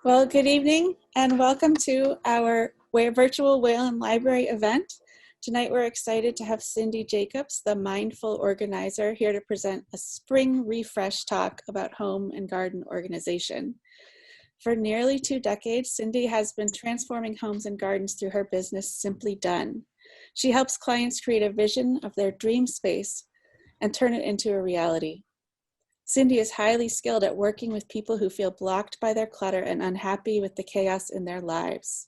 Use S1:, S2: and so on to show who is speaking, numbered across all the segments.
S1: Well, good evening and welcome to our virtual Wayland Library event. Tonight we're excited to have Cindi Jacobs, the mindful organizer, here to present a spring refresh talk about home and garden organization. For nearly 2 decades, Cindi has been transforming homes and gardens through her business, Simply Done. She helps clients create a vision of their dream space and turn it into a reality. Cindi is highly skilled at working with people who feel blocked by their clutter and unhappy with the chaos in their lives.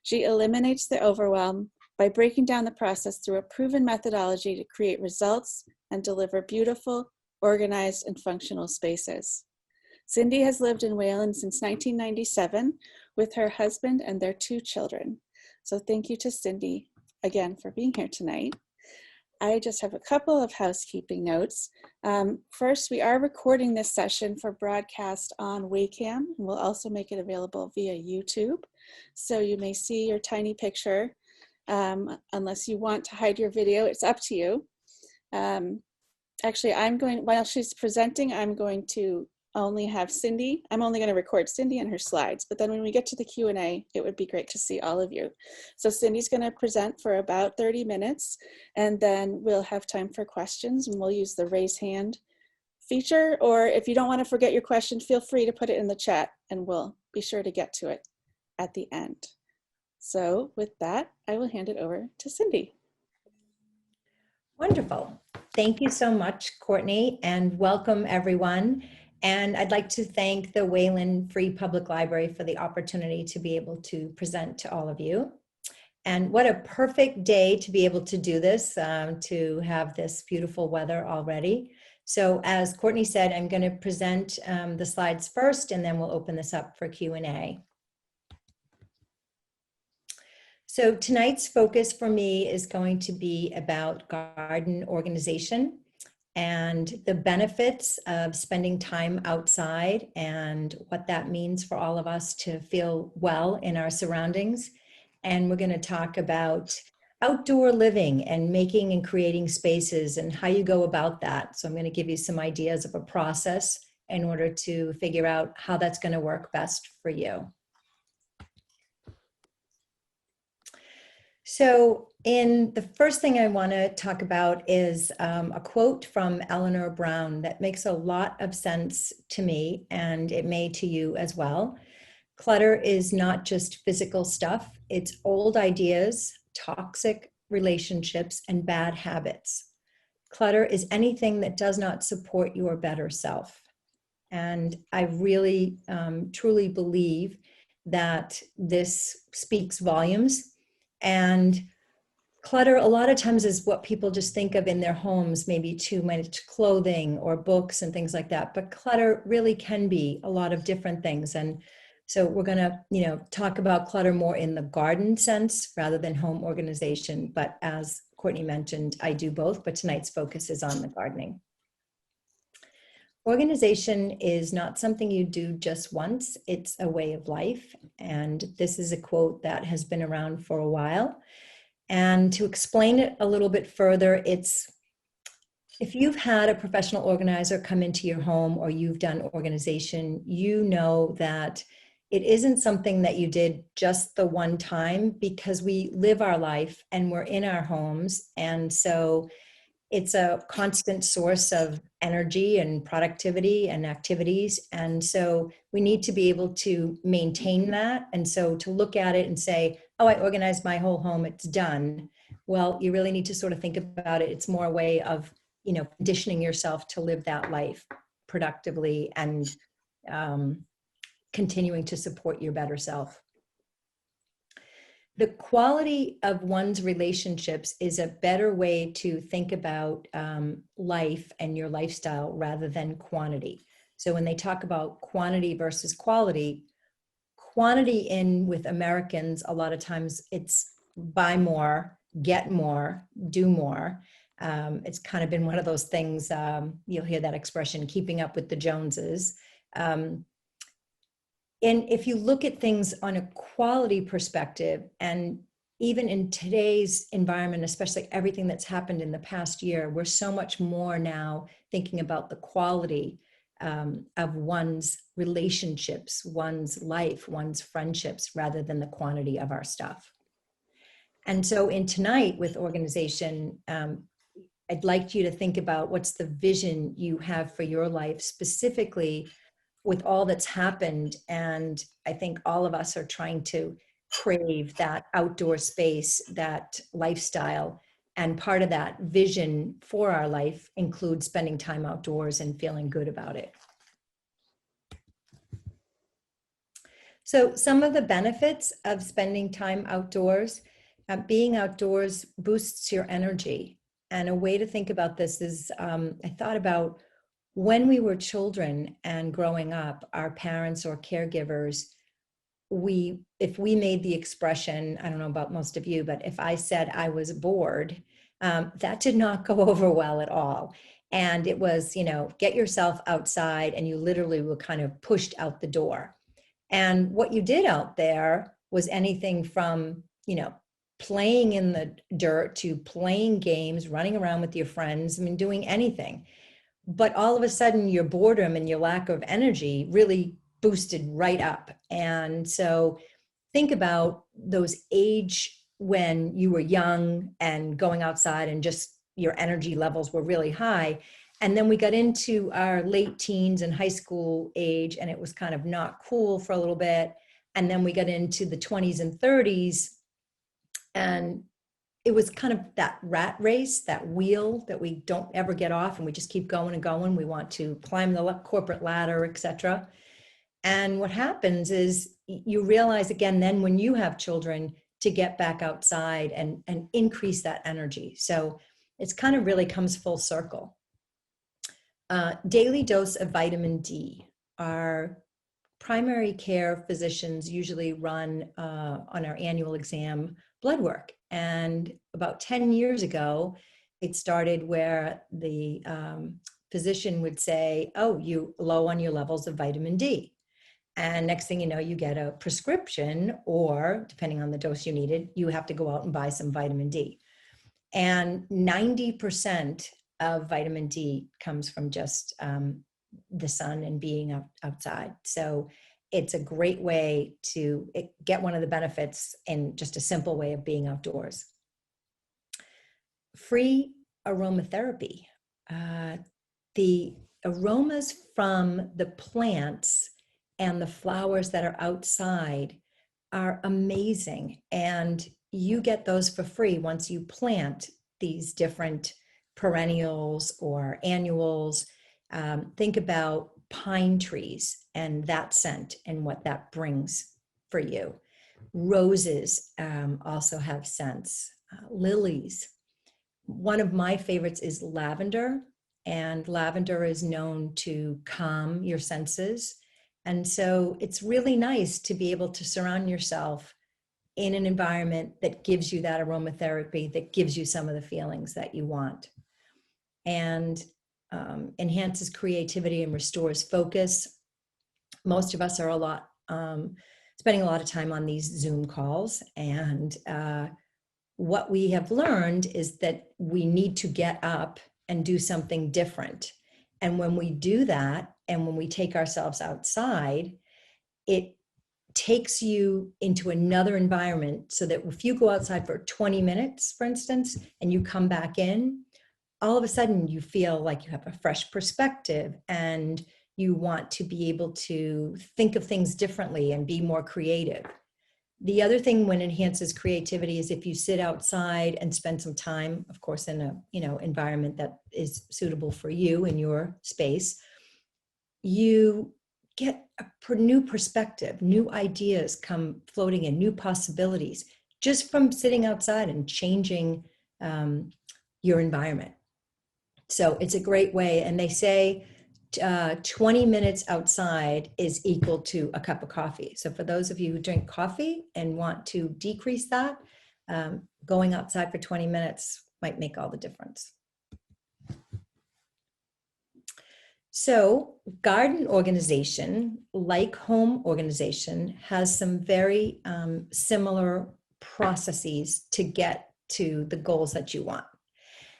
S1: She eliminates the overwhelm by breaking down the process through a proven methodology to create results and deliver beautiful, organized, and functional spaces. Cindi has lived in Wayland since 1997 with her husband and their 2 children. So thank you to Cindi again for being here tonight. I just have a couple of housekeeping notes. First, we are recording this session for broadcast on Waycam, and we'll also make it available via YouTube. So you may see your tiny picture. Unless you want to hide your video, it's up to you. Actually, while she's presenting, I'm going to only have Cindi. I'm only going to record Cindi and her slides, but then when we get to the Q&A, it would be great to see all of you. So Cindy's going to present for about 30 minutes, and then we'll have time for questions, and we'll use the raise hand feature, or if you don't want to forget your question, feel free to put it in the chat, and we'll be sure to get to it at the end. So with that, I will hand it over to Cindi.
S2: Wonderful. Thank you so much, Courtney, and welcome everyone. And I'd like to thank the Wayland Free Public Library for the opportunity to be able to present to all of you. And what a perfect day to be able to do this, to have this beautiful weather already. So as Courtney said, I'm going to present the slides first, and then we'll open this up for Q&A. So tonight's focus for me is going to be about garden organization and the benefits of spending time outside and what that means for all of us to feel well in our surroundings. And we're going to talk about outdoor living and making and creating spaces and how you go about that. So I'm going to give you some ideas of a process in order to figure out how that's going to work best for you. So the first thing I want to talk about is a quote from Eleanor Brown that makes a lot of sense to me, and it may to you as well. Clutter is not just physical stuff, it's old ideas, toxic relationships, and bad habits. Clutter is anything that does not support your better self. And I really, truly believe that this speaks volumes. And clutter a lot of times is what people just think of in their homes, maybe too much clothing or books and things like that. But clutter really can be a lot of different things. And so we're going to, talk about clutter more in the garden sense rather than home organization. But as Courtney mentioned, I do both, but tonight's focus is on the gardening. Organization is not something you do just once, it's a way of life. And this is a quote that has been around for a while. And to explain it a little bit further, it's if you've had a professional organizer come into your home or you've done organization, you know that it isn't something that you did just the one time, because we live our life and we're in our homes. And so it's a constant source of energy and productivity and activities. And so we need to be able to maintain that. And so to look at it and say, oh, I organized my whole home, it's done. Well, you really need to sort of think about it. It's more a way of, conditioning yourself to live that life productively and continuing to support your better self. The quality of one's relationships is a better way to think about life and your lifestyle rather than quantity. So when they talk about quantity versus quality with Americans, a lot of times it's buy more, get more, do more. It's kind of been one of those things, you'll hear that expression, keeping up with the Joneses. And if you look at things on a quality perspective, and even in today's environment, especially everything that's happened in the past year, we're so much more now thinking about the quality of one's relationships, one's life, one's friendships, rather than the quantity of our stuff. And so in tonight with organization, I'd like you to think about what's the vision you have for your life, specifically with all that's happened. And I think all of us are trying to crave that outdoor space, that lifestyle. And part of that vision for our life includes spending time outdoors and feeling good about it. So some of the benefits of spending time outdoors, being outdoors boosts your energy. And a way to think about this is, I thought about when we were children and growing up, our parents or caregivers, if we made the expression, I don't know about most of you, but if I said I was bored, that did not go over well at all. And it was, get yourself outside, and you literally were kind of pushed out the door. And what you did out there was anything from, playing in the dirt to playing games, running around with your friends, doing anything. But all of a sudden, your boredom and your lack of energy really boosted right up. And so think about those age when you were young and going outside and just your energy levels were really high. And then we got into our late teens and high school age, and it was kind of not cool for a little bit. And then we got into the 20s and 30s, and it was kind of that rat race, that wheel that we don't ever get off, and we just keep going and going. We want to climb the corporate ladder, etc. And what happens is you realize again, then when you have children, to get back outside and increase that energy. So it's kind of really comes full circle. Daily dose of vitamin D. Our primary care physicians usually run on our annual exam blood work. And about 10 years ago, it started where the physician would say, oh, you low on your levels of vitamin D. And next thing you know, you get a prescription, or depending on the dose you needed, you have to go out and buy some vitamin D. And 90% of vitamin D comes from just the sun and being outside. So it's a great way to get one of the benefits in just a simple way of being outdoors. Free aromatherapy. The aromas from the plants and the flowers that are outside are amazing. And you get those for free once you plant these different perennials or annuals. Think about pine trees and that scent and what that brings for you. Roses also have scents. Lilies. One of my favorites is lavender, and lavender is known to calm your senses. And so it's really nice to be able to surround yourself in an environment that gives you that aromatherapy, that gives you some of the feelings that you want. And enhances creativity and restores focus. Most of us are spending a lot of time on these Zoom calls. And what we have learned is that we need to get up and do something different. And when we do that, and when we take ourselves outside, it takes you into another environment, so that if you go outside for 20 minutes, for instance, and you come back in, all of a sudden you feel like you have a fresh perspective and you want to be able to think of things differently and be more creative. The other thing when it enhances creativity is if you sit outside and spend some time, of course, in a environment that is suitable for you in your space, you get a new perspective, new ideas come floating in, new possibilities, just from sitting outside and changing your environment. So it's a great way. And they say 20 minutes outside is equal to a cup of coffee. So for those of you who drink coffee and want to decrease that, going outside for 20 minutes might make all the difference. So garden organization, like home organization, has some very similar processes to get to the goals that you want.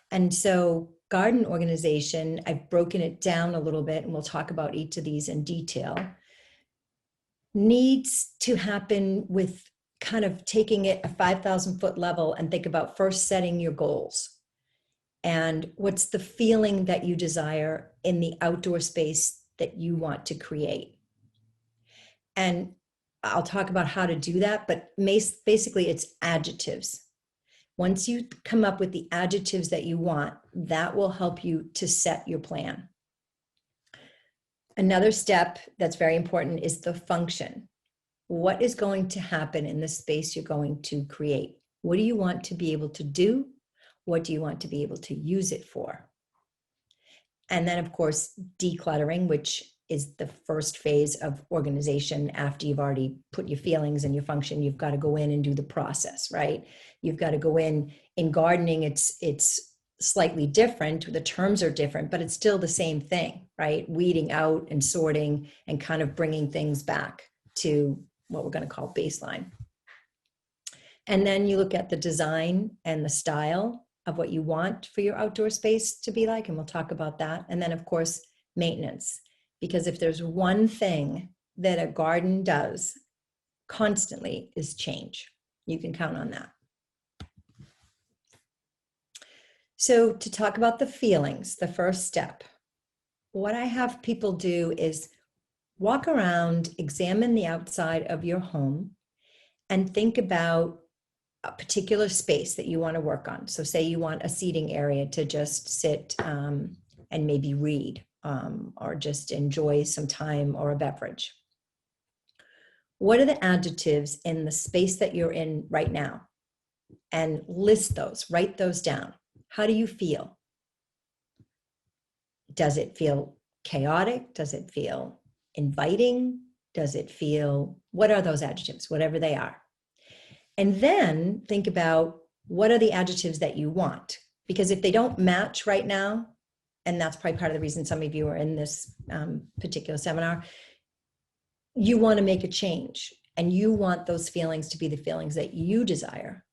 S2: And so garden organization, I've broken it down a little bit, and we'll talk about each of these in detail, needs to happen with kind of taking it a 5,000 foot level and think about first setting your goals. And what's the feeling that you desire in the outdoor space that you want to create? And I'll talk about how to do that, but basically it's adjectives. Once you come up with the adjectives that you want, that will help you to set your plan. Another step that's very important is the function. What is going to happen in the space you're going to create? What do you want to be able to do? What do you want to be able to use it for? And then, of course, decluttering, which is the first phase of organization after you've already put your feelings and your function. You've got to go in and do the process, right? You've got to go in gardening. It's slightly different. The terms are different, but it's still the same thing, right? Weeding out and sorting and kind of bringing things back to what we're going to call baseline. And then you look at the design and the style of what you want for your outdoor space to be like, and we'll talk about that. And then, of course, maintenance. Because if there's one thing that a garden does constantly is change. You can count on that. So to talk about the feelings, the first step, what I have people do is walk around, examine the outside of your home, and think about a particular space that you want to work on. So say you want a seating area to just sit and maybe read or just enjoy some time or a beverage. What are the adjectives in the space that you're in right now? And list those, write those down. How do you feel? Does it feel chaotic? Does it feel inviting? Does it feel, what are those adjectives, whatever they are? And then think about what are the adjectives that you want? Because if they don't match right now, and that's probably part of the reason some of you are in this particular seminar, you want to make a change and you want those feelings to be the feelings that you desire.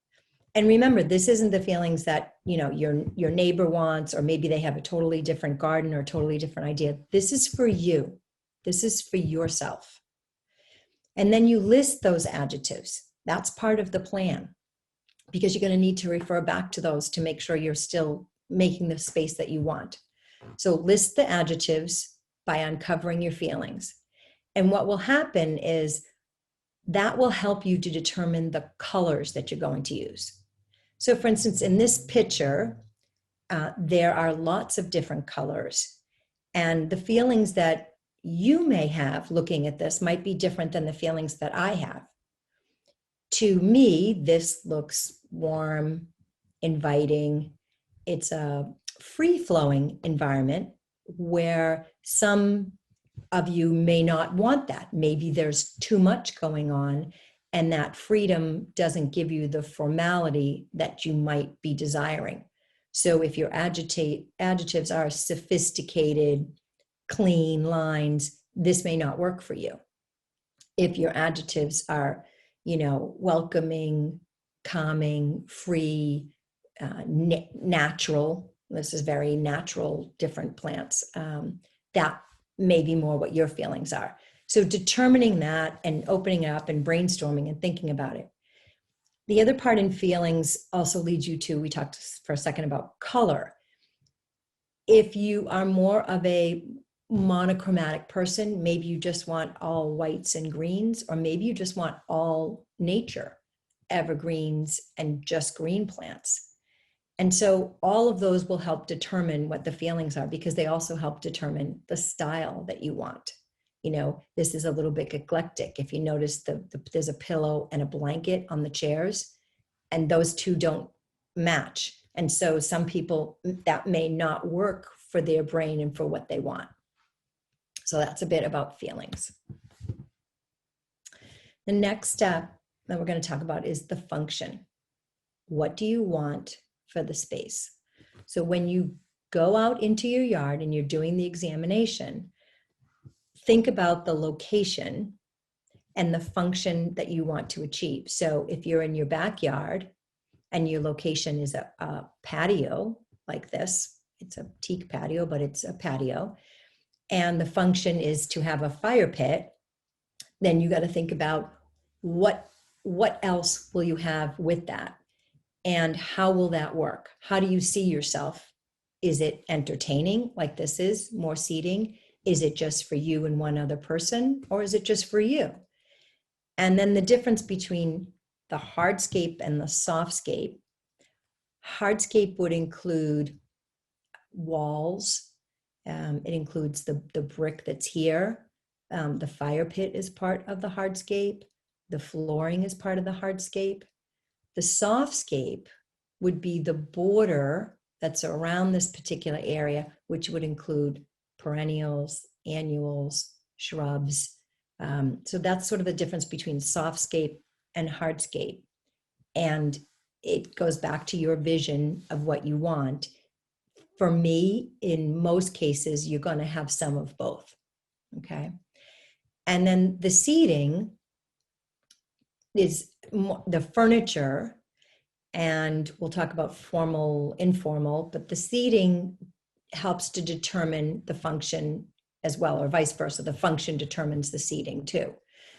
S2: And remember, this isn't the feelings that, you know, your neighbor wants, or maybe they have a totally different garden or a totally different idea. This is for you. This is for yourself. And then you list those adjectives. That's part of the plan, because you're going to need to refer back to those to make sure you're still making the space that you want. So list the adjectives by uncovering your feelings. And what will happen is that will help you to determine the colors that you're going to use. So for instance, in this picture, there are lots of different colors. And the feelings that you may have looking at this might be different than the feelings that I have. To me, this looks warm, inviting. It's a free-flowing environment where some of you may not want that. Maybe there's too much going on, and that freedom doesn't give you the formality that you might be desiring. So if your adjectives are sophisticated, clean lines, this may not work for you. If your adjectives are, you know, welcoming, calming, free, natural, this is very natural, different plants, that may be more what your feelings are. So determining that and opening it up and brainstorming and thinking about it. The other part in feelings also leads you to, we talked for a second about color. If you are more of a monochromatic person, maybe you just want all whites and greens, or maybe you just want all nature, evergreens and just green plants. And so all of those will help determine what the feelings are, because they also help determine the style that you want. You know, this is a little bit eclectic. If you notice, there's a pillow and a blanket on the chairs, and those two don't match. And so some people, that may not work for their brain and for what they want. So that's a bit about feelings. The next step that we're going to talk about is the function. What do you want for the space? So when you go out into your yard and you're doing the examination, think about the location and the function that you want to achieve. So if you're in your backyard and your location is a patio like this, it's a teak patio, but it's a patio, and the function is to have a fire pit, then you got to think about what else will you have with that, and how will that work? How do you see yourself? Is it entertaining like this is, more seating? Is it just for you and one other person, or is it just for you? And then the difference between the hardscape and the softscape. Hardscape would include walls. It includes the brick that's here. The fire pit is part of the hardscape. The flooring is part of the hardscape. The softscape would be the border that's around this particular area, which would include perennials, annuals, shrubs. So that's sort of the difference between softscape and hardscape. And it goes back to your vision of what you want. For me, in most cases, you're going to have some of both. Okay. And then the seating is the furniture, and we'll talk about formal, informal, but the seating helps to determine the function as well, or vice versa. The function determines the seating too.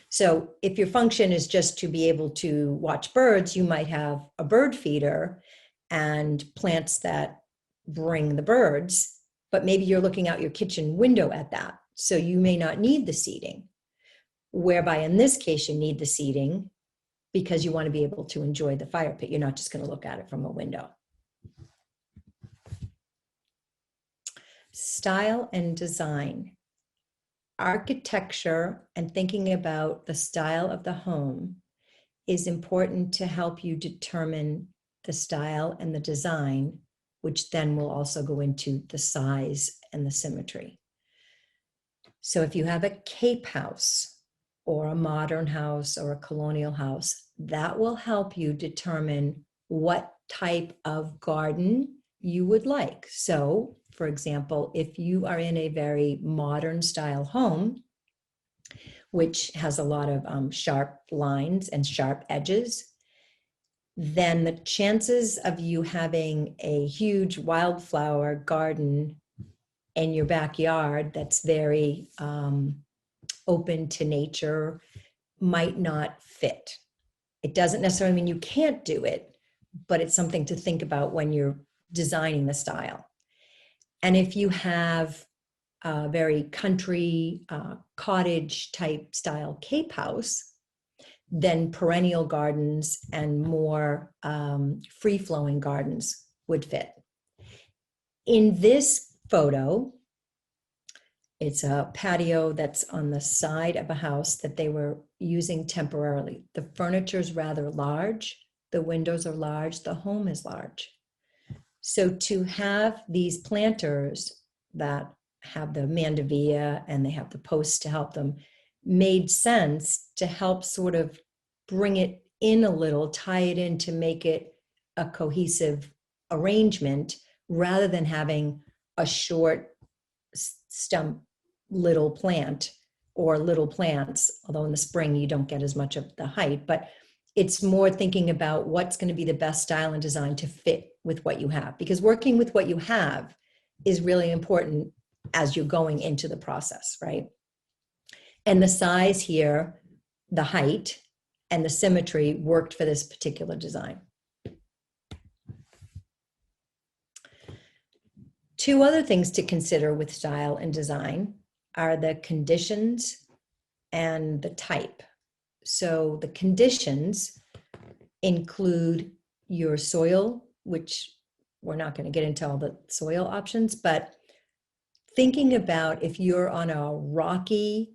S2: So if your function is just to be able to watch birds, you might have a bird feeder and plants that bring the birds, but maybe you're looking out your kitchen window at that. So you may not need the seating, whereby in this case, you need the seating because you want to be able to enjoy the fire pit. You're not just going to look at it from a window. Style and design. Architecture and thinking about the style of the home is important to help you determine the style and the design, which then will also go into the size and the symmetry. So if you have a cape house or a modern house or a colonial house, that will help you determine what type of garden you would like. So, for example, if you are in a very modern style home, which has a lot of sharp lines and sharp edges, then the chances of you having a huge wildflower garden in your backyard that's very open to nature might not fit. It doesn't necessarily mean you can't do it, but it's something to think about when you're designing the style. And if you have a very country cottage type style cape house, then perennial gardens and more free-flowing gardens would fit. In this photo, it's a patio that's on the side of a house that they were using temporarily. The furniture is rather large. The windows are large. The home is large. So to have these planters that have the mandevilla and they have the posts to help them made sense to help sort of bring it in a little, tie it in to make it a cohesive arrangement rather than having a short stump little plant or little plants, although in the spring you don't get as much of the height, but it's more thinking about what's going to be the best style and design to fit with what you have, because working with what you have is really important as you're going into the process, right? And the size here, the height and the symmetry worked for this particular design. Two other things to consider with style and design are the conditions and the type. So the conditions include your soil, which we're not going to get into all the soil options, but thinking about if you're on a rocky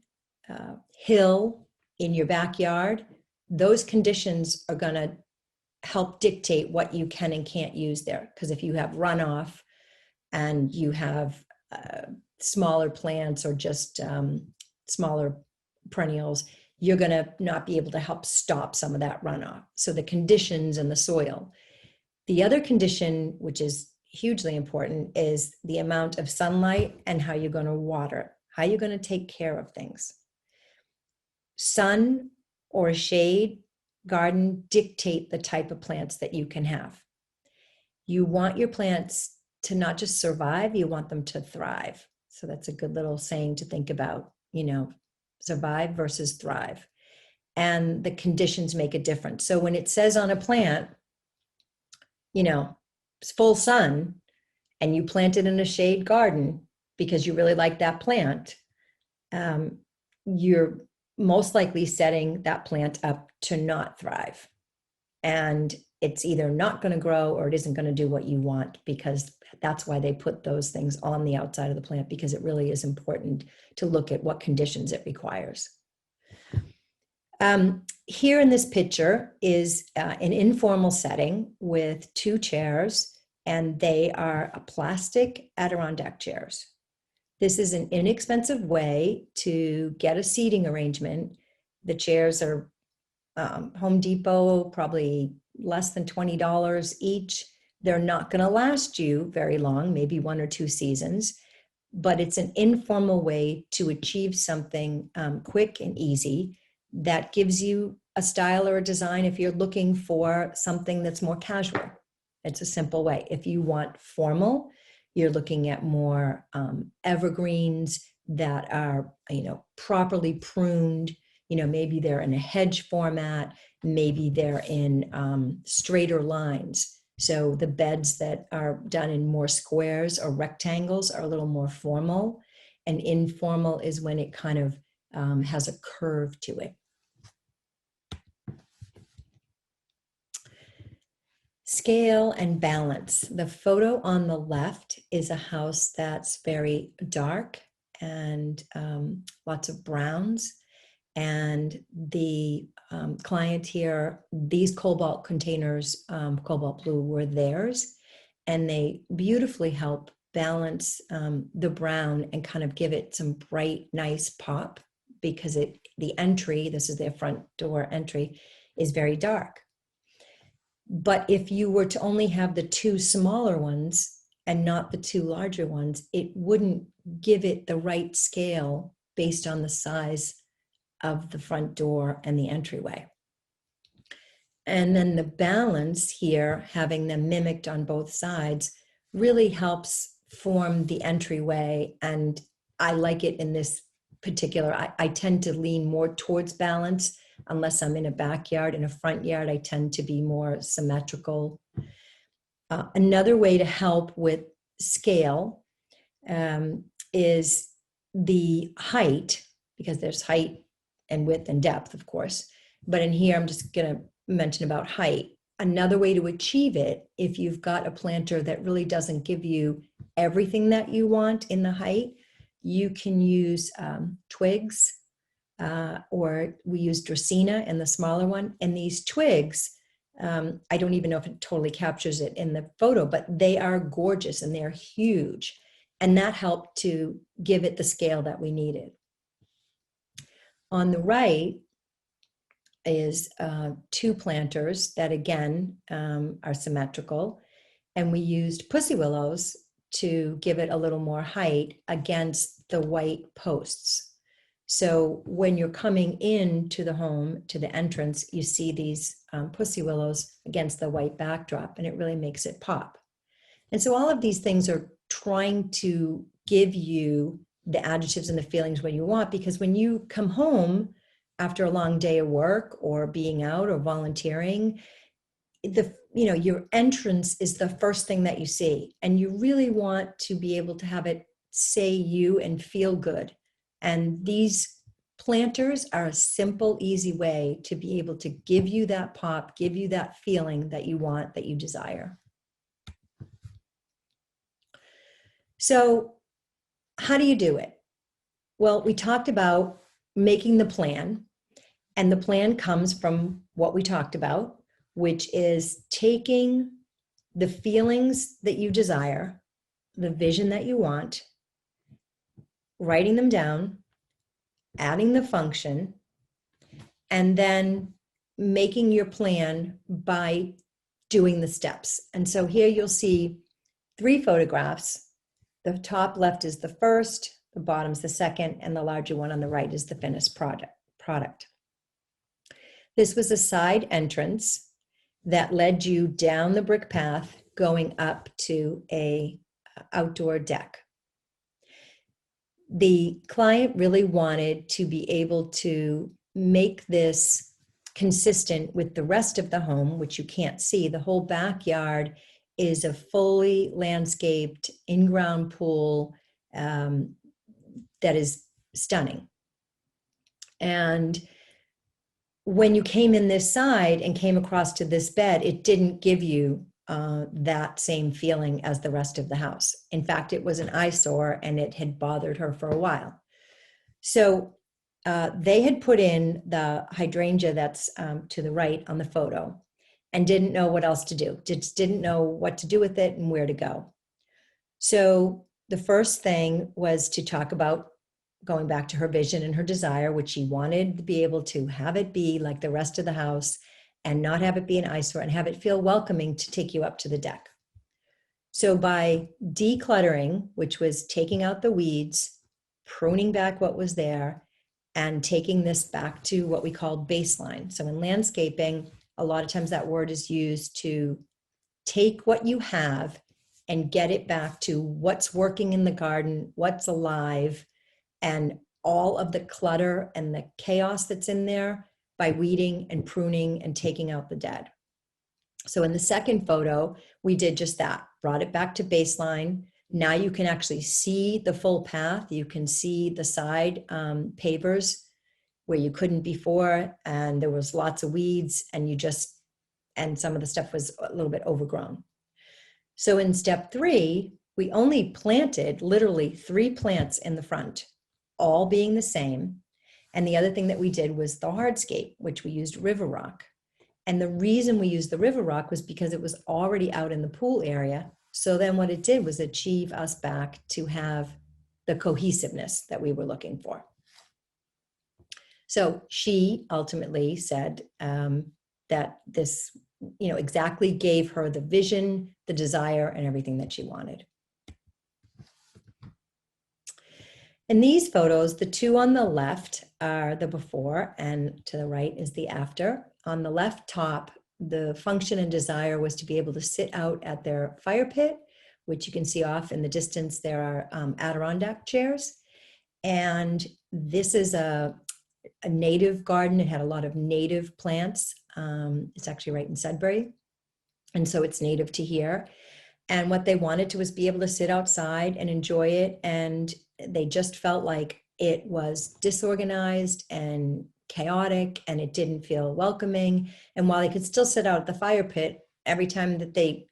S2: hill in your backyard, those conditions are going to help dictate what you can and can't use there. Because if you have runoff and you have smaller plants or just smaller perennials, you're going to not be able to help stop some of that runoff. So the conditions and the soil. The other condition, which is hugely important, is the amount of sunlight and how you're going to water, how you're going to take care of things. Sun or shade garden dictate the type of plants that you can have. You want your plants to not just survive, you want them to thrive. So that's a good little saying to think about, survive versus thrive. And the conditions make a difference. So when it says on a plant, it's full sun, and you plant it in a shade garden because you really like that plant, you're most likely setting that plant up to not thrive. And it's either not going to grow or it isn't going to do what you want, because that's why they put those things on the outside of the plant, because it really is important to look at what conditions it requires. Here in this picture is an informal setting with 2 chairs, and they are a plastic Adirondack chairs. This is an inexpensive way to get a seating arrangement. The chairs are Home Depot, probably less than $20 each. They're not going to last you very long, maybe 1 or 2 seasons, but it's an informal way to achieve something quick and easy that gives you a style or a design if you're looking for something that's more casual. It's a simple way. If you want formal, you're looking at more evergreens that are, properly pruned. Maybe they're in a hedge format, maybe they're in straighter lines. So the beds that are done in more squares or rectangles are a little more formal, and informal is when it kind of has a curve to it. Scale and balance. The photo on the left is a house that's very dark and lots of browns. And the client here, these cobalt containers, cobalt blue, were theirs. And they beautifully help balance the brown and kind of give it some bright, nice pop, because the entry, this is their front door entry, is very dark. But if you were to only have the 2 smaller ones and not the 2 larger ones, it wouldn't give it the right scale based on the size of the front door and the entryway. And then the balance here, having them mimicked on both sides, really helps form the entryway. And I like it in this particular, I tend to lean more towards balance. Unless I'm in a backyard. In a front yard, I tend to be more symmetrical. Another way to help with scale is the height, because there's height and width and depth, of course. But in here, I'm just going to mention about height. Another way to achieve it, if you've got a planter that really doesn't give you everything that you want in the height, you can use twigs. Or we use Dracaena in the smaller one. And these twigs, I don't even know if it totally captures it in the photo, but they are gorgeous and they're huge. And that helped to give it the scale that we needed. On the right is 2 planters that, again, are symmetrical. And we used pussy willows to give it a little more height against the white posts. So when you're coming into the home, to the entrance, you see these pussy willows against the white backdrop, and it really makes it pop. And so all of these things are trying to give you the adjectives and the feelings when you want, because when you come home after a long day of work or being out or volunteering, your entrance is the first thing that you see, and you really want to be able to have it say you and feel good. And these planters are a simple, easy way to be able to give you that pop, give you that feeling that you want, that you desire. So how do you do it? Well, we talked about making the plan, and the plan comes from what we talked about, which is taking the feelings that you desire, the vision that you want, writing them down, adding the function, and then making your plan by doing the steps. And so here you'll see 3 photographs. The top left is the first, the bottom's the second, and the larger one on the right is the finished product. This was a side entrance that led you down the brick path going up to a outdoor deck. The client really wanted to be able to make this consistent with the rest of the home, which you can't see. The whole backyard is a fully landscaped in-ground pool that is stunning. And when you came in this side and came across to this bed, it didn't give you that same feeling as the rest of the house. In fact, it was an eyesore and it had bothered her for a while. So they had put in the hydrangea that's to the right on the photo and didn't know what else to do, just didn't know what to do with it and where to go. So the first thing was to talk about going back to her vision and her desire, which she wanted to be able to have it be like the rest of the house and not have it be an eyesore and have it feel welcoming to take you up to the deck. So by decluttering, which was taking out the weeds, pruning back what was there, and taking this back to what we call baseline. So in landscaping, a lot of times that word is used to take what you have and get it back to what's working in the garden, what's alive, and all of the clutter and the chaos that's in there by weeding and pruning and taking out the dead. So in the second photo, we did just that, brought it back to baseline. Now you can actually see the full path. You can see the side pavers where you couldn't before, and there was lots of weeds, and some of the stuff was a little bit overgrown. So in step 3, we only planted literally 3 plants in the front, all being the same. And the other thing that we did was the hardscape, which we used river rock. And the reason we used the river rock was because it was already out in the pool area. So then what it did was achieve us back to have the cohesiveness that we were looking for. So she ultimately said that this, exactly gave her the vision, the desire, and everything that she wanted. In these photos, the 2 on the left are the before and to the right is the after. On the left top, the function and desire was to be able to sit out at their fire pit, which you can see off in the distance. There are Adirondack chairs. And this is a native garden. It had a lot of native plants. It's actually right in Sudbury. And so it's native to here. And what they wanted to was be able to sit outside and enjoy it. And they just felt like it was disorganized and chaotic and it didn't feel welcoming. And while they could still sit out at the fire pit, every time that they,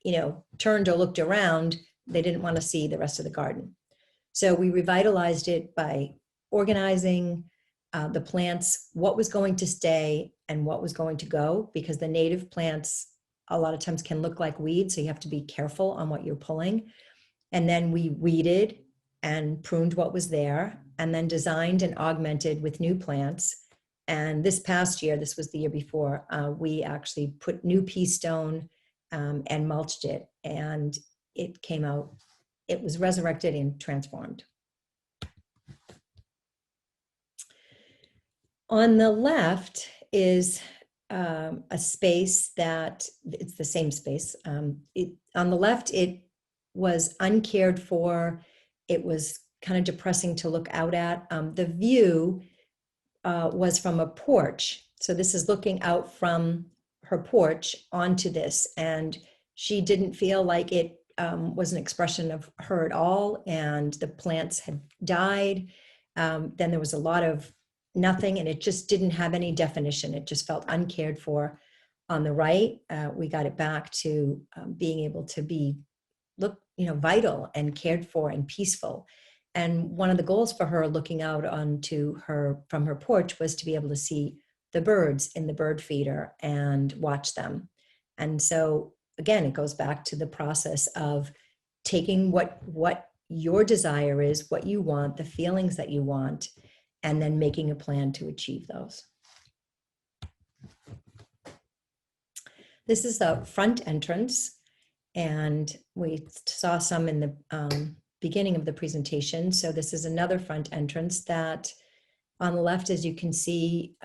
S2: turned or looked around, they didn't want to see the rest of the garden. So we revitalized it by organizing the plants, what was going to stay and what was going to go, because the native plants a lot of times can look like weeds. So you have to be careful on what you're pulling. And then we weeded and pruned what was there and then designed and augmented with new plants. And this past year, this was the year before, we actually put new pea stone and mulched it. And it came out, it was resurrected and transformed. On the left is a space that, it's the same space. On the left, it was uncared for. It was kind of depressing to look out at. The view was from a porch. So this is looking out from her porch onto this. And she didn't feel like it was an expression of her at all. And the plants had died. Then there was a lot of nothing, and it just didn't have any definition. It just felt uncared for. On the right, we got it back to being able to be vital and cared for and peaceful. And one of the goals for her looking out from her porch was to be able to see the birds in the bird feeder and watch them. And so again, it goes back to the process of taking what your desire is, what you want, the feelings that you want, and then making a plan to achieve those. This is the front entrance, and we saw some in the beginning of the presentation. So this is another front entrance that on the left, as you can see,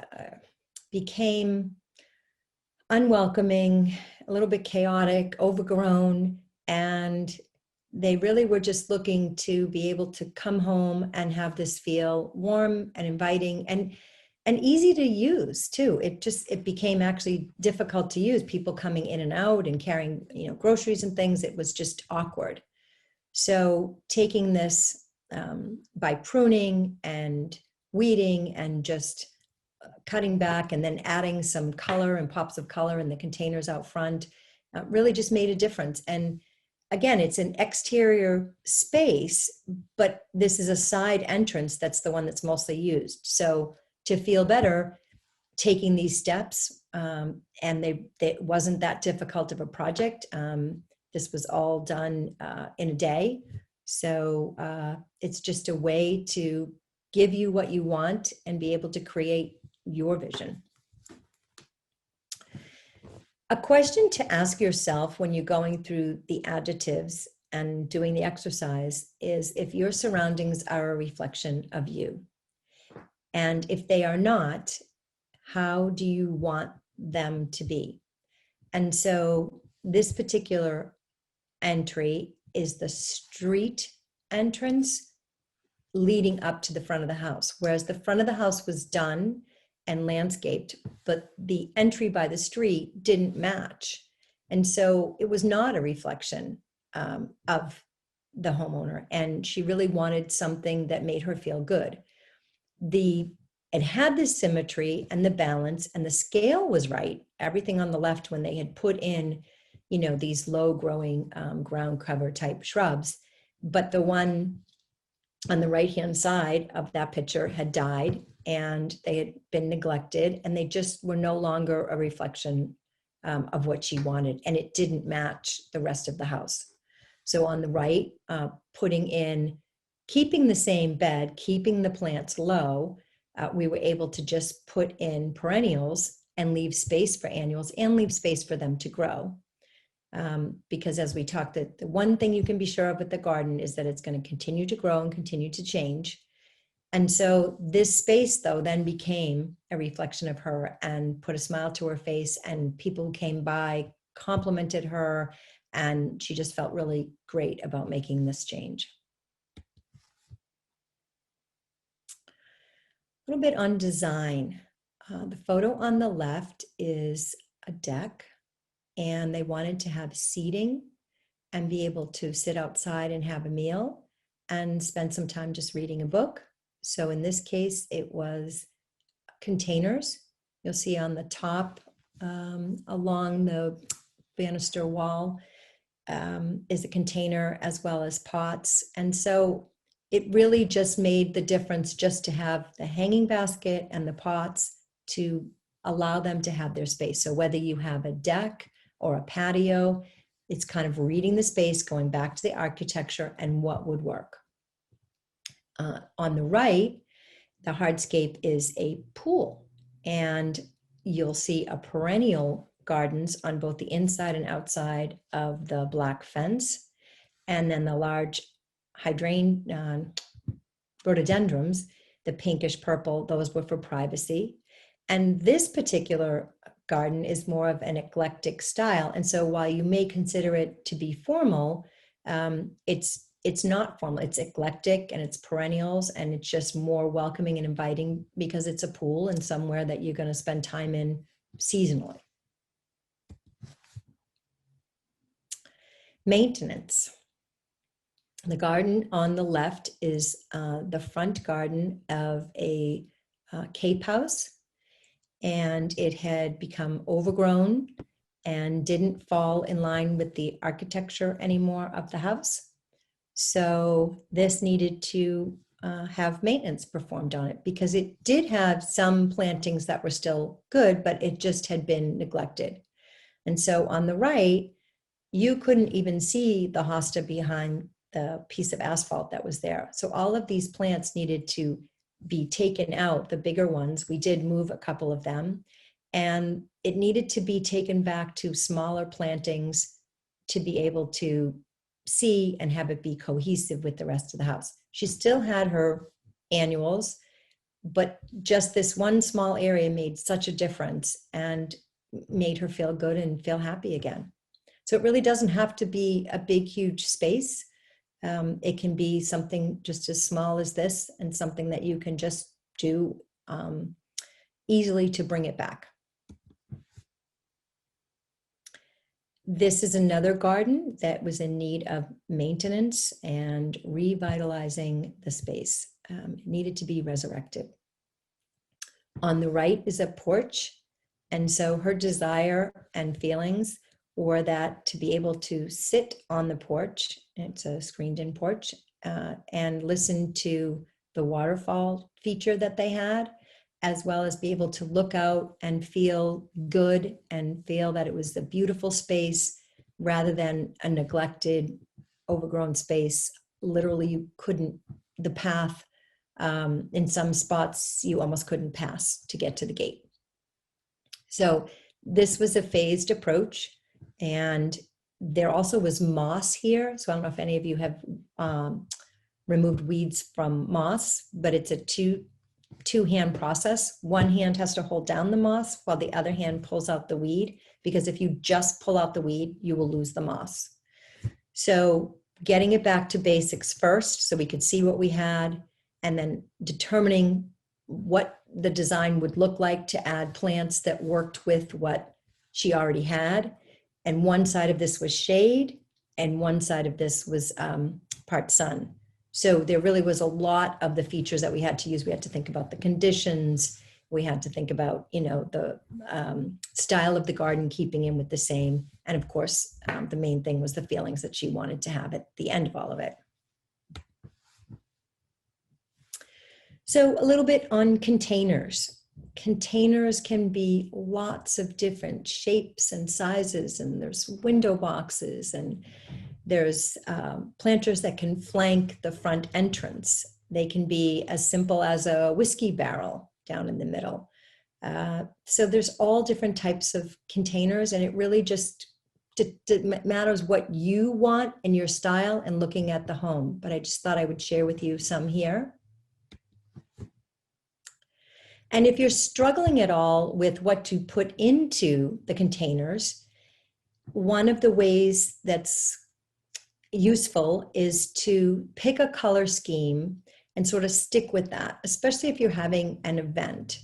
S2: became unwelcoming, a little bit chaotic, overgrown, and They really were just looking to be able to come home and have this feel warm and inviting and easy to use too. It became actually difficult to use, people coming in and out and carrying, groceries and things. It was just awkward. So taking this by pruning and weeding and just cutting back and then adding some color and pops of color in the containers out front really just made a difference. And again, it's an exterior space, but this is a side entrance that's the one that's mostly used. So to feel better, taking these steps, and it wasn't that difficult of a project. This was all done in a day. So it's just a way to give you what you want and be able to create your vision. A question to ask yourself when you're going through the adjectives and doing the exercise is if your surroundings are a reflection of you. And if they are not, how do you want them to be? And so this particular entry is the street entrance leading up to the front of the house, whereas the front of the house was done and landscaped, but the entry by the street didn't match. And so it was not a reflection of the homeowner. And she really wanted something that made her feel good. It had this symmetry and the balance, and the scale was right. Everything on the left, when they had put in, these low growing ground cover type shrubs, but the one on the right-hand side of that picture had died and they had been neglected, and they just were no longer a reflection of what she wanted, and it didn't match the rest of the house. So on the right, keeping the same bed, keeping the plants low, we were able to just put in perennials and leave space for annuals and leave space for them to grow. Because as we talked, the one thing you can be sure of with the garden is that it's going to continue to grow and continue to change. And so this space, though, then became a reflection of her and put a smile to her face, and people who came by complimented her, and she just felt really great about making this change. A little bit on design. The photo on the left is a deck, and they wanted to have seating and be able to sit outside and have a meal and spend some time just reading a book. So in this case, it was containers. You'll see on the top along the banister wall is a container as well as pots. And so it really just made the difference just to have the hanging basket and the pots to allow them to have their space. So whether you have a deck or a patio, it's kind of reading the space, going back to the architecture and what would work. On the right, the hardscape is a pool, and you'll see a perennial gardens on both the inside and outside of the black fence, and then the large rhododendrons, the pinkish purple, those were for privacy. And this particular garden is more of an eclectic style. And so while you may consider it to be formal, it's not formal. It's eclectic and it's perennials, and it's just more welcoming and inviting because it's a pool and somewhere that you're going to spend time in seasonally. Maintenance. The garden on the left is the front garden of a cape house, and it had become overgrown and didn't fall in line with the architecture anymore of the house. So this needed to have maintenance performed on it because it did have some plantings that were still good, but it just had been neglected. And so on the right, you couldn't even see the hosta behind the piece of asphalt that was there. So all of these plants needed to be taken out, the bigger ones. We did move a couple of them, and it needed to be taken back to smaller plantings to be able to see and have it be cohesive with the rest of the house. She still had her annuals, but just this one small area made such a difference and made her feel good and feel happy again. So it really doesn't have to be a big, huge space. It can be something just as small as this and something that you can just do easily to bring it back. This is another garden that was in need of maintenance and revitalizing the space. It needed to be resurrected. On the right is a porch. And so her desire and feelings were that to be able to sit on the porch, it's a screened-in porch, and listen to the waterfall feature that they had, as well as be able to look out and feel good and feel that it was a beautiful space rather than a neglected, overgrown space. Literally, you couldn't, the path in some spots, you almost couldn't pass to get to the gate. So this was a phased approach, and there also was moss here. So I don't know if any of you have removed weeds from moss, but it's a two-hand process. One hand has to hold down the moss while the other hand pulls out the weed, because if you just pull out the weed, you will lose the moss. So getting it back to basics first, so we could see what we had, and then determining what the design would look like to add plants that worked with what she already had. And one side of this was shade, and one side of this was part sun. So there really was a lot of the features that we had to use. We had to think about the conditions. We had to think about, the style of the garden, keeping in with the same. And of course, the main thing was the feelings that she wanted to have at the end of all of it. So a little bit on containers. Containers can be lots of different shapes and sizes, and there's window boxes, and there's planters that can flank the front entrance. They can be as simple as a whiskey barrel down in the middle. So there's all different types of containers, and it really just matters what you want in your style and looking at the home. But I just thought I would share with you some here. And if you're struggling at all with what to put into the containers, one of the ways that's useful is to pick a color scheme and sort of stick with that, especially if you're having an event.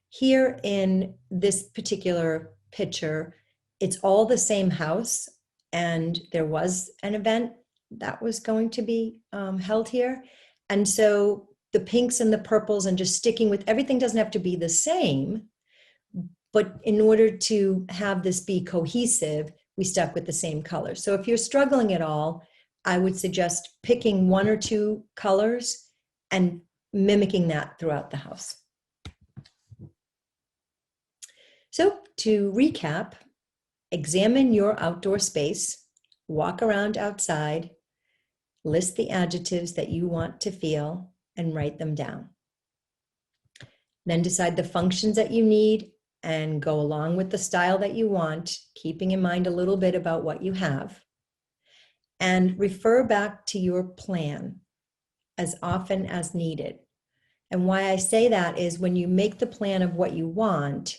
S2: Here in this particular picture, it's all the same house, and there was an event that was going to be held here. And so the pinks and the purples, and just sticking with everything doesn't have to be the same, but in order to have this be cohesive, we stuck with the same colors. So if you're struggling at all, I would suggest picking one or two colors and mimicking that throughout the house. So to recap, examine your outdoor space, walk around outside, list the adjectives that you want to feel, and write them down. Then decide the functions that you need and go along with the style that you want, keeping in mind a little bit about what you have. And refer back to your plan as often as needed. And why I say that is when you make the plan of what you want,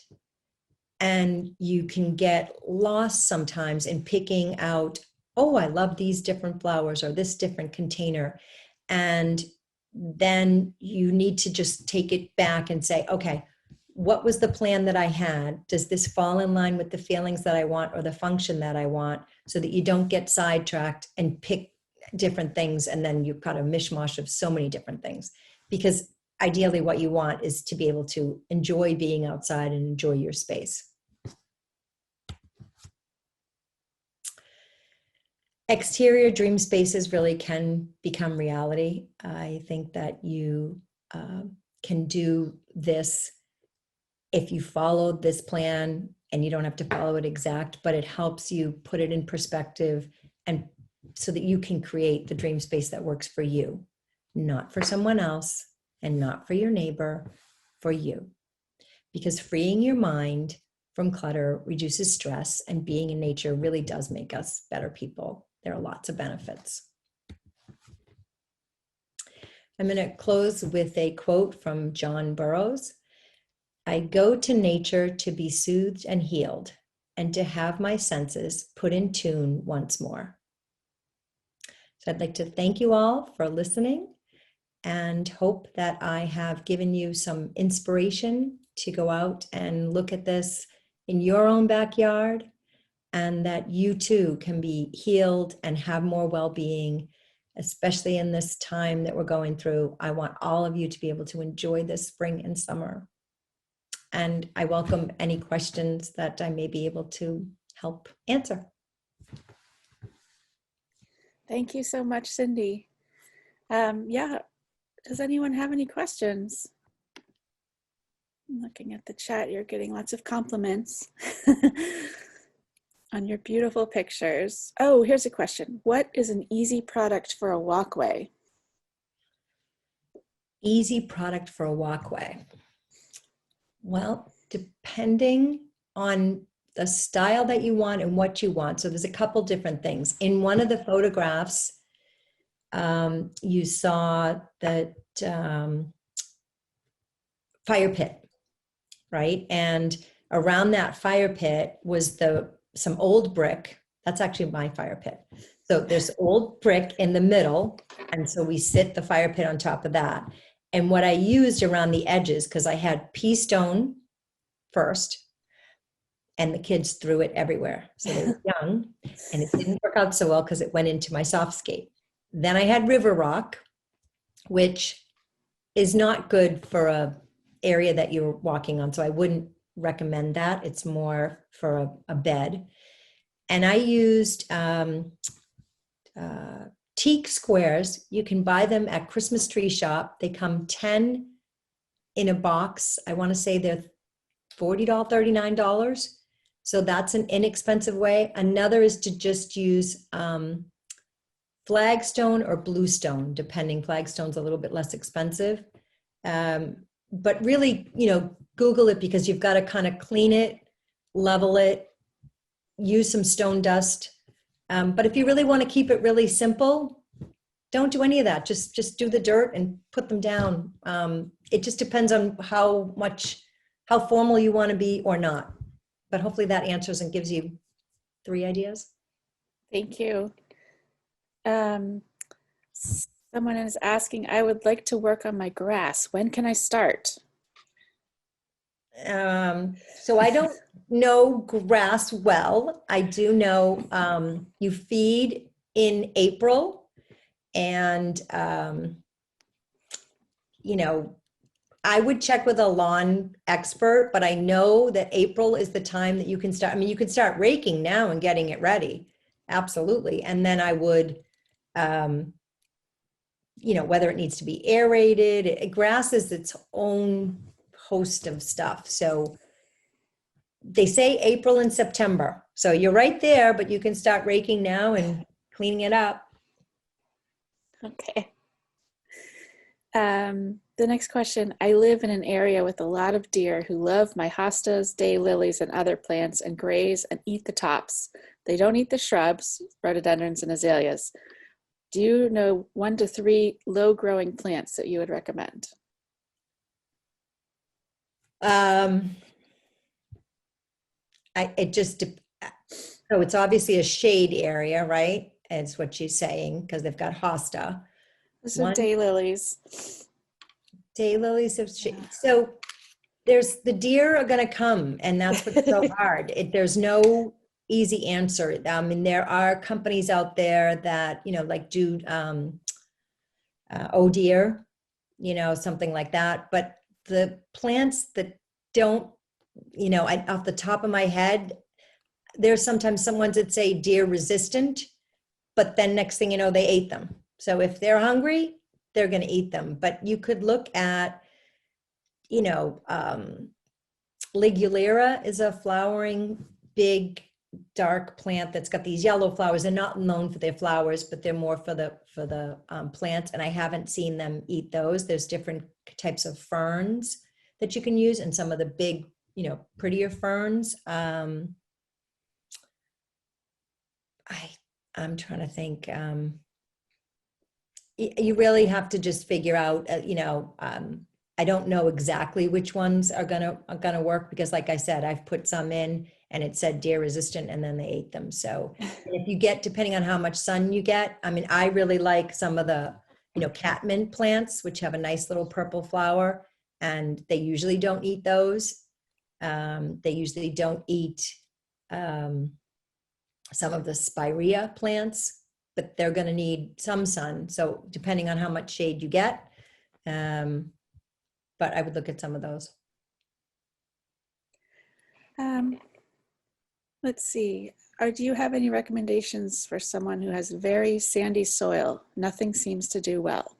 S2: and you can get lost sometimes in picking out, oh, I love these different flowers or this different container. And then you need to just take it back and say, okay, what was the plan that I had? Does this fall in line with the feelings that I want or the function that I want, so that you don't get sidetracked and pick different things and then you've got a mishmash of so many different things? Because ideally what you want is to be able to enjoy being outside and enjoy your space. Exterior dream spaces really can become reality. I think that you can do this if you follow this plan, and you don't have to follow it exact, but it helps you put it in perspective, and so that you can create the dream space that works for you, not for someone else and not for your neighbor, for you. Because freeing your mind from clutter reduces stress, and being in nature really does make us better people. There are lots of benefits. I'm going to close with a quote from John Burroughs. I go to nature to be soothed and healed, and to have my senses put in tune once more. So I'd like to thank you all for listening and hope that I have given you some inspiration to go out and look at this in your own backyard, and that you too can be healed and have more well-being, especially in this time that we're going through. I want all of you to be able to enjoy this spring and summer. And I welcome any questions that I may be able to help answer.
S1: Thank you so much, Cindi. Yeah, does anyone have any questions? I'm looking at the chat, you're getting lots of compliments on your beautiful pictures. Oh, here's a question. What is an easy product for a walkway?
S2: Easy product for a walkway. Well, depending on the style that you want and what you want. So there's a couple different things. In one of the photographs, you saw that fire pit, right? And around that fire pit was some old brick. That's actually my fire pit. So there's old brick in the middle. And so we sit the fire pit on top of that. And what I used around the edges, because I had pea stone first, and the kids threw it everywhere. So they were young, and it didn't work out so well because it went into my softscape. Then I had river rock, which is not good for a area that you're walking on. So I wouldn't recommend that. It's more for a bed. And I used teak squares. You can buy them at Christmas Tree Shop. They come 10 in a box. I want to say they're $40, $39. So that's an inexpensive way. Another is to just use flagstone or bluestone, depending. Flagstone's a little bit less expensive. But really, Google it, because you've got to kind of clean it, level it, use some stone dust. But if you really want to keep it really simple, don't do any of that. Just do the dirt and put them down. It just depends on how formal you want to be or not. But hopefully that answers and gives you 3 ideas.
S1: Thank you. Someone is asking, I would like to work on my grass. When can I start?
S2: So I don't know grass well. I do know you feed in April, and I would check with a lawn expert, but I know that April is the time that you can start. I mean, you could start raking now and getting it ready. Absolutely. And then I would, whether it needs to be aerated. Grass is its own host of stuff. So they say April and September. So you're right there, but you can start raking now and cleaning it up.
S1: Okay. The next question, I live in an area with a lot of deer who love my hostas, daylilies, and other plants and graze and eat the tops. They don't eat the shrubs, rhododendrons, and azaleas. Do you know 1 to 3 low-growing plants that you would recommend?
S2: So it's obviously a shade area, right? Is what she's saying, because they've got hosta.
S1: Those are daylilies.
S2: Daylilies of shade. So the deer are going to come, and that's what's so hard. There's no easy answer. I mean, there are companies out there that, like do oh deer, something like that. But the plants that don't, off the top of my head, there's sometimes some ones that say deer resistant, but then next thing you know, they ate them. So if they're hungry, they're going to eat them. But you could look at, Ligulera is a flowering, big, dark plant that's got these yellow flowers. They're not known for their flowers, but they're more for the plants. And I haven't seen them eat those. There's different types of ferns that you can use, and some of the big, prettier ferns. I'm trying to think. You really have to just figure out, I don't know exactly which ones are gonna work because, like I said, I've put some in and it said deer resistant, and then they ate them. So if you get, depending on how much sun you get, I mean, I really like some of the, catmint plants, which have a nice little purple flower, and they usually don't eat those. They usually don't eat some of the spirea plants, but they're going to need some sun. So depending on how much shade you get, but I would look at some of those.
S1: Let's see. Do you have any recommendations for someone who has very sandy soil? Nothing seems to do well.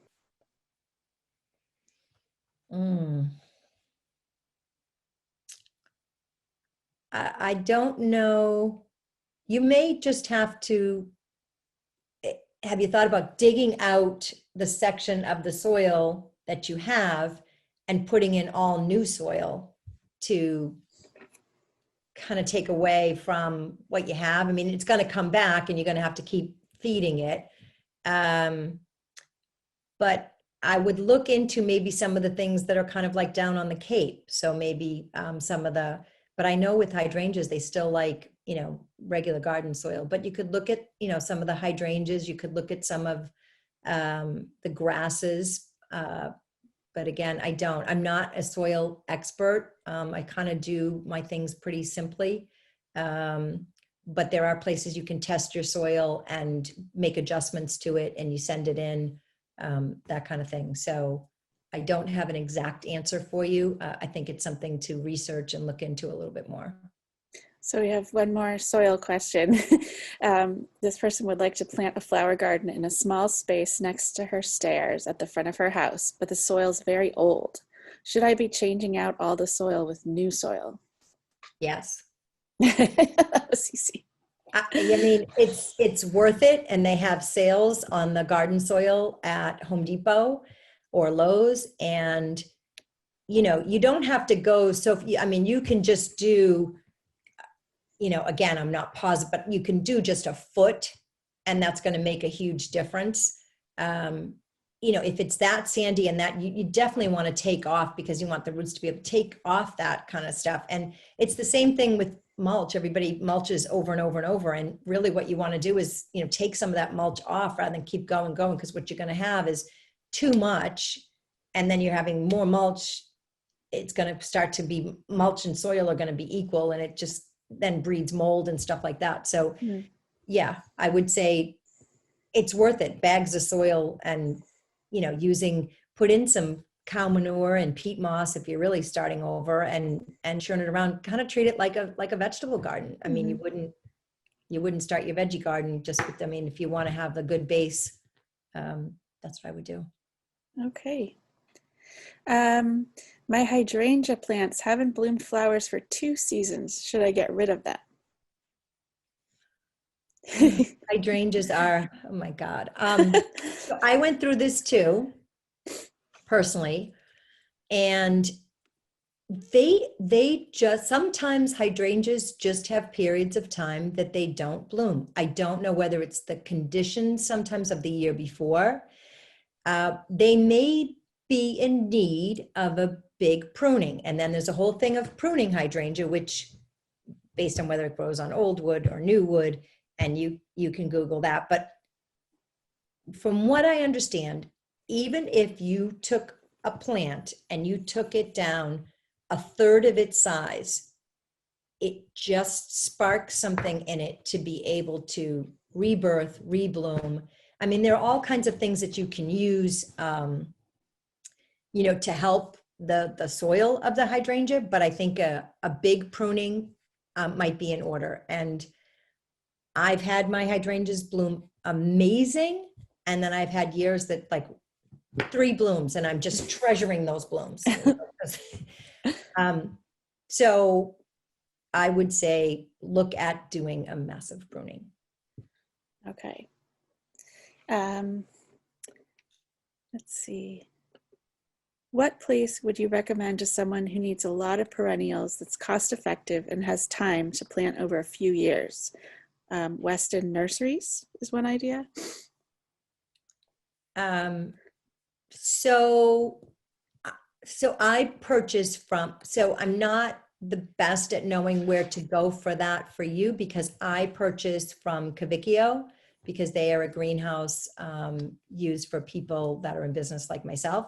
S2: I don't know. You may just have to, have you thought about digging out the section of the soil that you have and putting in all new soil to kind of take away from what you have? I mean, it's going to come back and you're going to have to keep feeding it. But I would look into maybe some of the things that are kind of like down on the Cape. So maybe some of the, but I know with hydrangeas, they still like, regular garden soil, but you could look at, some of the hydrangeas, you could look at some of the grasses. But again, I'm not a soil expert. I kind of do my things pretty simply. But there are places you can test your soil and make adjustments to it, and you send it in, that kind of thing. So I don't have an exact answer for you. I think it's something to research and look into a little bit more.
S1: So we have one more soil question. This person would like to plant a flower garden in a small space next to her stairs at the front of her house, but the soil's very old. Should I be changing out all the soil with new soil?
S2: Yes.
S1: That was easy.
S2: I mean, it's worth it, and they have sales on the garden soil at Home Depot or Lowe's, and you don't have to go. So if you, I mean, you can just do, again, I'm not positive, but you can do just a foot, and that's going to make a huge difference. If it's that sandy and that you definitely want to take off, because you want the roots to be able to take off that kind of stuff. And it's the same thing with mulch. Everybody mulches over and over and over. And really what you want to do is, take some of that mulch off rather than keep going, because what you're going to have is too much. And then you're having more mulch. It's going to start to be, mulch and soil are going to be equal, and it just then breeds mold and stuff like that. So yeah, I would say it's worth it. Bags of soil and, put in some cow manure and peat moss if you're really starting over, and churn it around, kind of treat it like a vegetable garden. I mean, you wouldn't start your veggie garden just with, if you want to have the good base, that's what I would do.
S1: Okay. My hydrangea plants haven't bloomed flowers for 2 seasons. Should I get rid of that?
S2: Hydrangeas are, oh my God. So I went through this too, personally, and they just, sometimes hydrangeas just have periods of time that they don't bloom. I don't know whether it's the conditions sometimes of the year before. They may be in need of a big pruning. And then there's a whole thing of pruning hydrangea, which, based on whether it grows on old wood or new wood, and you can Google that. But from what I understand, even if you took a plant and you took it down a third of its size, it just sparks something in it to be able to rebirth, rebloom. I mean, there are all kinds of things that you can use, to help the soil of the hydrangea, but I think a big pruning might be in order. And I've had my hydrangeas bloom amazing, and then I've had years that like 3 blooms, and I'm just treasuring those blooms. So I would say look at doing a massive pruning.
S1: Okay. Let's see. What place would you recommend to someone who needs a lot of perennials that's cost effective and has time to plant over a few years? Weston Nurseries is one idea.
S2: So So I purchase from, so I'm not the best at knowing where to go for that for you, because I purchase from Cavicchio, because they are a greenhouse used for people that are in business like myself.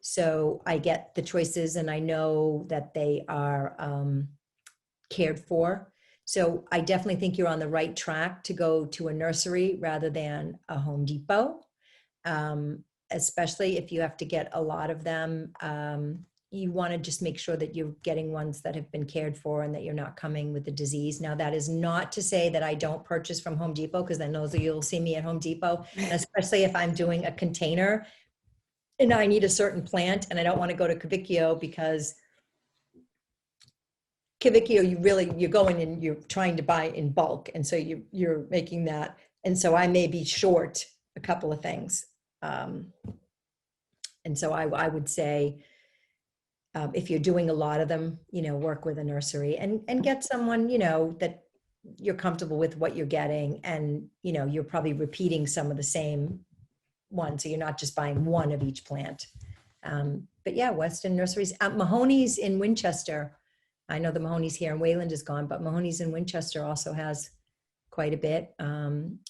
S2: So I get the choices and I know that they are cared for. So I definitely think you're on the right track to go to a nursery rather than a Home Depot, especially if you have to get a lot of them. You want to just make sure that you're getting ones that have been cared for and that you're not coming with the disease. Now, that is not to say that I don't purchase from Home Depot, because I know that you'll see me at Home Depot, especially if I'm doing a container and I need a certain plant and I don't want to go to Cavicchio, because Cavicchio, you're going and you're trying to buy in bulk. And so you're making that. And so I may be short a couple of things. And so I would say, if you're doing a lot of them, work with a nursery and get someone, that you're comfortable with what you're getting. And, you're probably repeating some of the same ones. So you're not just buying one of each plant. But yeah, Weston Nurseries, Mahoney's in Winchester. I know the Mahoney's here and Wayland is gone, but Mahoney's in Winchester also has quite a bit.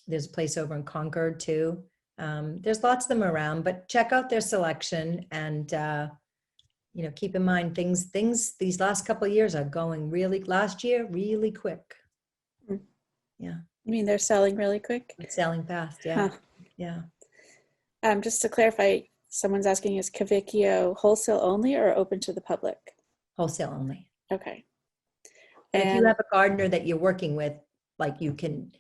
S2: There's a place over in Concord too. There's lots of them around, but check out their selection and, keep in mind things these last couple of years are going last year, really quick. Yeah.
S1: You mean they're selling really quick?
S2: It's selling fast. Yeah. Huh. Yeah.
S1: Just to clarify, someone's asking, is Cavicchio wholesale only or open to the public?
S2: Wholesale only.
S1: Okay.
S2: And if you have a gardener that you're working with, like you can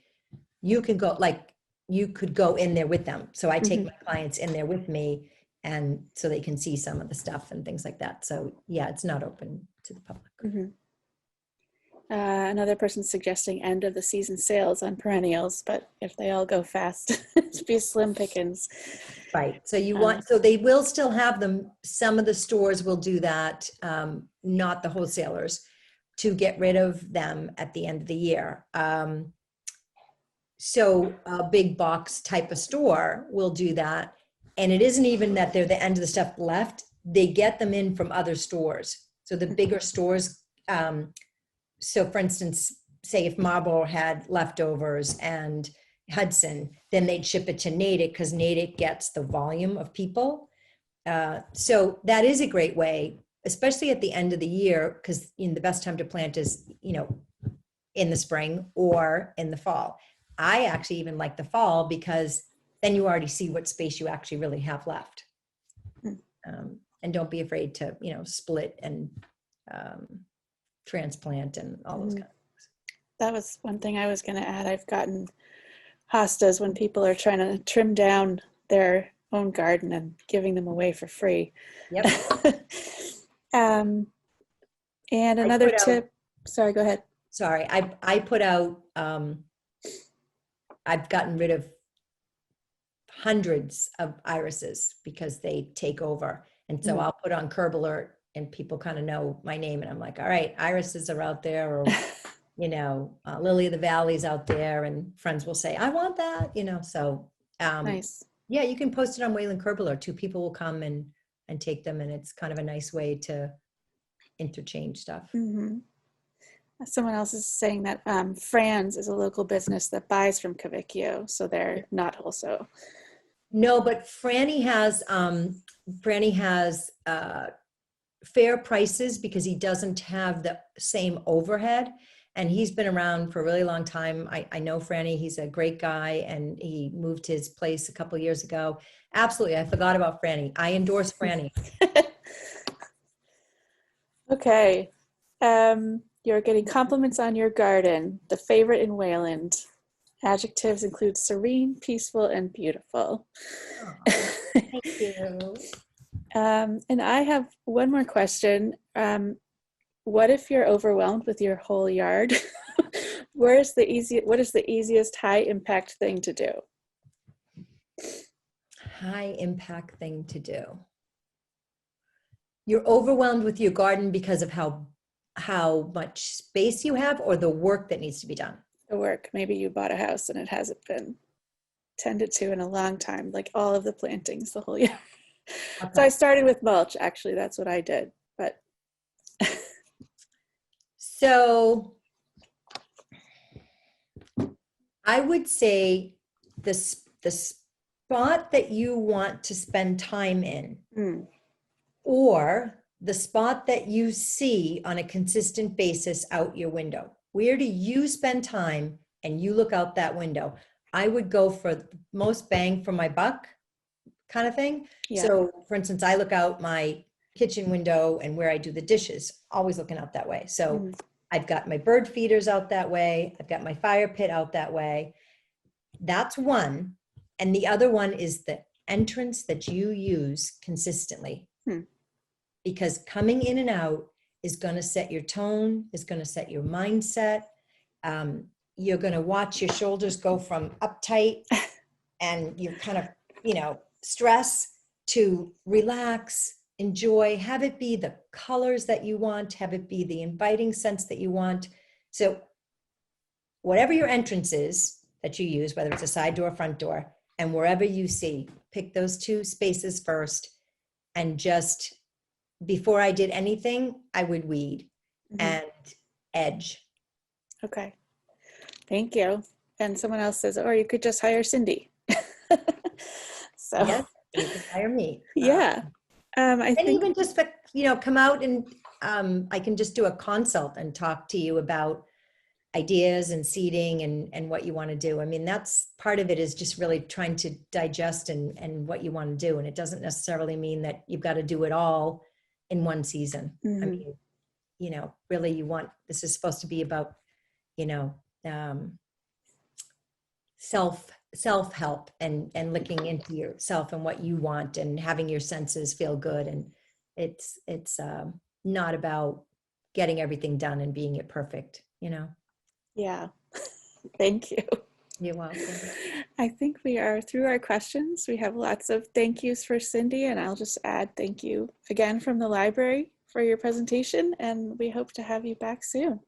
S2: go, like you could go in there with them. So I take my clients in there with me, and so they can see some of the stuff and things like that. So yeah, it's not open to the public.
S1: Another person suggesting end of the season sales on perennials, but if they all go fast, it'd be slim pickings.
S2: Right. So so they will still have them. Some of the stores will do that, not the wholesalers, to get rid of them at the end of the year. So a big box type of store will do that. And it isn't even that they're the end of the stuff left. They get them in from other stores. So the bigger stores, so for instance, say if Marlboro had leftovers and Hudson, then they'd ship it to Natick, because Natick gets the volume of people. So that is a great way, especially at the end of the year, because the best time to plant is, in the spring or in the fall. I actually even like the fall, because then you already see what space you actually really have left. And don't be afraid to, split and transplant and all those kind of things.
S1: That was one thing I was going to add. I've gotten hostas when people are trying to trim down their own garden and giving them away for free.
S2: Yep.
S1: And another tip, sorry, go ahead.
S2: Sorry, I put out, I've gotten rid of hundreds of irises because they take over. And so I'll put on Curb Alert and people kind of know my name. And I'm like, all right, irises are out there, or, Lily of the Valley's out there, and friends will say, I want that, so.
S1: Nice.
S2: Yeah, you can post it on Wayland Curb Alert too. People will come and take them, and it's kind of a nice way to interchange stuff.
S1: Someone else is saying that Fran's is a local business that buys from Cavicchio, so they're not wholesale.
S2: No, but Franny has fair prices because he doesn't have the same overhead, and he's been around for a really long time. I know Franny, he's a great guy, and he moved his place a couple of years ago. Absolutely, I forgot about Franny. I endorse Franny.
S1: Okay. You're getting compliments on your garden. The favorite in Wayland. Adjectives include serene, peaceful, and beautiful.
S2: Oh, thank you.
S1: And I have one more question. What if you're overwhelmed with your whole yard? What is the easiest high impact thing to do?
S2: High impact thing to do. You're overwhelmed with your garden because of how much space you have, or the work that needs to be done?
S1: The work. Maybe you bought a house and it hasn't been tended to in a long time, like all of the plantings the whole year. So I
S2: Okay.
S1: started with mulch, actually. That's what I did. But
S2: So I would say the spot that you want to spend time in,
S1: mm,
S2: or the spot that you see on a consistent basis out your window. Where do you spend time and you look out that window? I would go for the most bang for my buck kind of thing.
S1: yeah.
S2: So for instance, I look out my kitchen window and where I do the dishes, always looking out that way. So
S1: Mm,
S2: I've got my bird feeders out that way. I've got my fire pit out that way. That's one. And the other one is the entrance that you use consistently.
S1: hmm.
S2: Because coming in and out is going to set your tone, is going to set your mindset. You're going to watch your shoulders go from uptight and you're kind of, stress to relax, enjoy, have it be the colors that you want, have it be the inviting sense that you want. So whatever your entrance is that you use, whether it's a side door, front door, and wherever you see, pick those two spaces first. And just before I did anything, I would weed and edge.
S1: Okay. Thank you. And someone else says, or you could just hire Cindy. So
S2: Yes, you can hire me.
S1: yeah. I
S2: And
S1: think
S2: even just, come out and I can just do a consult and talk to you about ideas and seeding and what you want to do. I mean, that's part of it, is just really trying to digest and what you want to do. And it doesn't necessarily mean that you've got to do it all in one season. I mean, really this is supposed to be about, self-help and looking into yourself and what you want and having your senses feel good. And it's not about getting everything done and being it perfect,
S1: yeah. Thank you.
S2: You're welcome.
S1: I think we are through our questions. We have lots of thank yous for Cindy, and I'll just add thank you again from the library for your presentation, and we hope to have you back soon.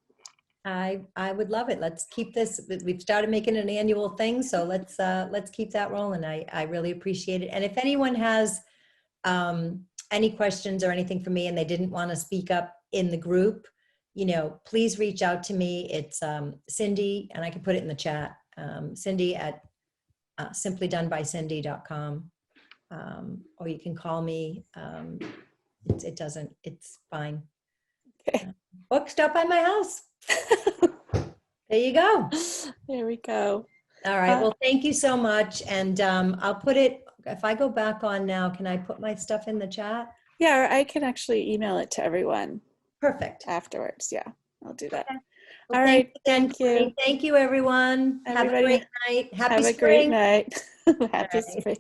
S2: I would love it. Let's keep this. We've started making an annual thing, so let's keep that rolling. I really appreciate it. And if anyone has any questions or anything for me and they didn't want to speak up in the group, please reach out to me. It's Cindy, and I can put it in the chat. Cindy at simplydonebycindy.com, or you can call me. It's fine.
S1: Okay.
S2: Stop by my house. There you go.
S1: There we go.
S2: All right. Well, thank you so much. And I'll put it, if I go back on now, can I put my stuff in the chat?
S1: Yeah, or I can actually email it to everyone.
S2: Perfect.
S1: Afterwards. Yeah, I'll do that.
S2: Okay. Well,
S1: all right.
S2: Thank you. Thank you, everyone.
S1: Everybody,
S2: have a great night. Happy
S1: have a
S2: spring.
S1: great night. Happy
S2: Right.
S1: spring.